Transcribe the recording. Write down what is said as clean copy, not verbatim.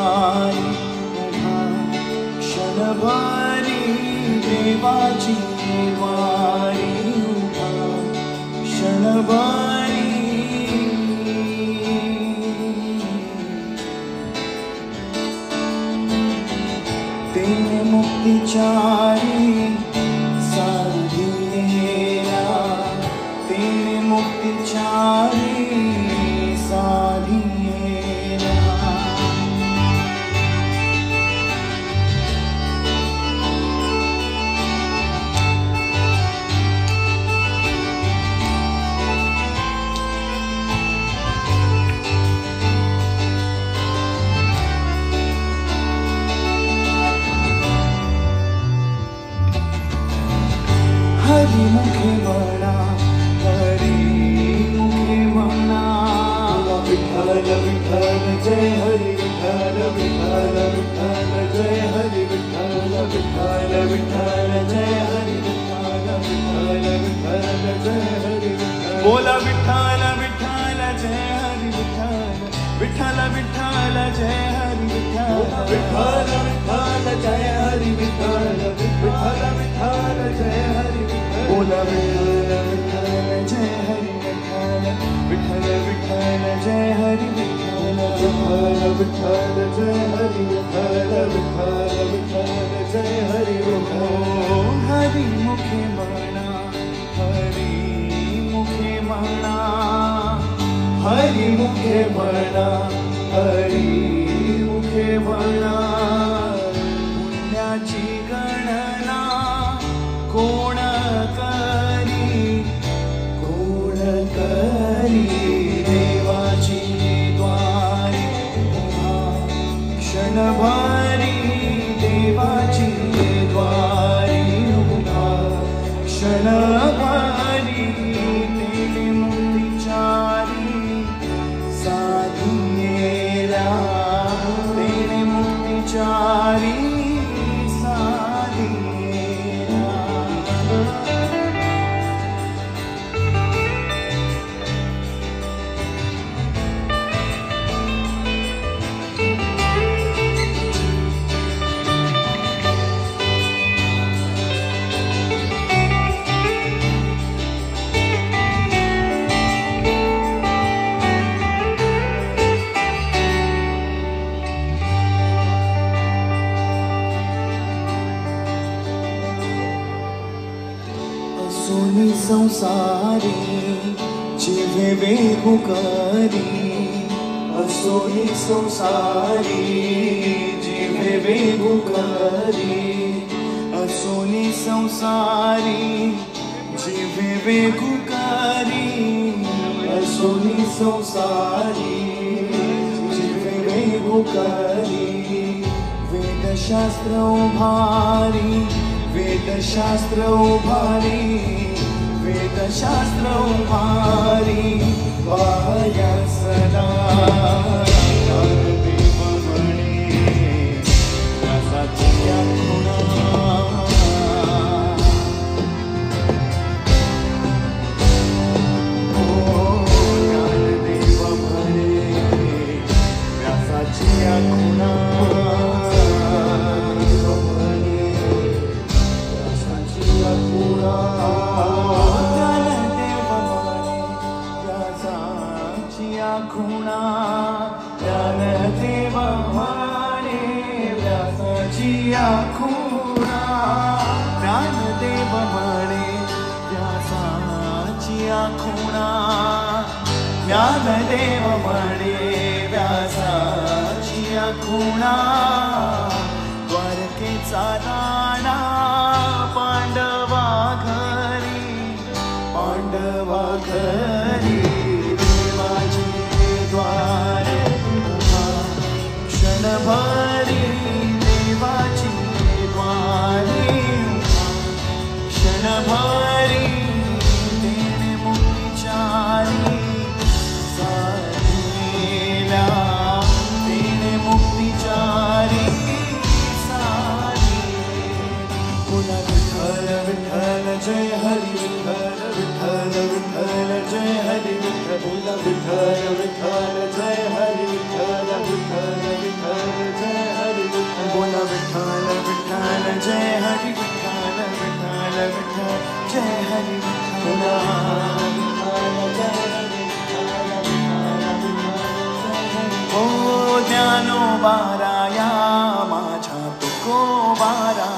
द्वारी उभा क्षणभरी देवाची वारी उभा क्षणभरी तेने मुक्तिचारी साधिनेला तेने मुक्तिचारी साधिनेला हरि मुखे म्हणा हरि मुखे म्हणा विठ्ठल विठ्ठल जय हरि विठ्ठल विठ्ठल विठ्ठल जय हरि विठ्ठल विठ्ठल विठ्ठल जय हरि विठ्ठल विठ्ठल विठ्ठल जय हरि विठ्ठल बोला विठ्ठल विठ्ठल जय हरि विठ्ठल विठ्ठल विठ्ठल जय हरि विठ्ठल विठ्ठल विठ्ठल जय हरि विठ्ठल विठ्ठल विठ्ठल जय हरि बोला विठ्ठल विठ्ठल जय हरि विठ्ठल विठ्ठल विठ्ठल जय हरि विठ्ठल विठ्ठल विठ्ठल जय हरि विठ्ठल विठ्ठल विठ्ठल जय हरि विठ्ठल हरि मुखे म्हणा हरि मुखे म्हणा हरि मुखे म्हणा हरि मुखे म्हणा पुण्याची गणना कोण देवाची द्वारी उभा क्षणभरी देवाची द्वारी उभा क्षणभरी तेने मुक्तिचारी साधिनेला तेने मुक्तिचारी साधिनेला सोनी संसारी जिवे वेगू करी असोनी संसारी जिवे वेगू करी असोनी संसारी जिवे वेगू करी असोनी संसारी जिवे वेगू करी वेदशास्त्र उभारी वेदशास्त्र उभारी वेदशास्त्र उभारी वाया सदा ज्ञानदेव म्हणे व्यासाची खुणा ज्ञानदेव म्हणे व्यासाची खुणा खुणा ज्ञानदेव म्हणे व्यासाची खुणा ज्ञानदेव म्हणे व्यासाची खुणा ज्ञानदेव म्हणे व्यासाची खुणा द्वारकेचा राणा पांडवा घरी द्वारी उभा क्षणभरी देवाची द्वारी उभा क्षणभरी तेने मुक्तिचारी साधिनेला तेने मुक्तिचारी साधिनेला पुन्हा विठ्ठल ज्ञानोबाराया माझ्या तुकोबारा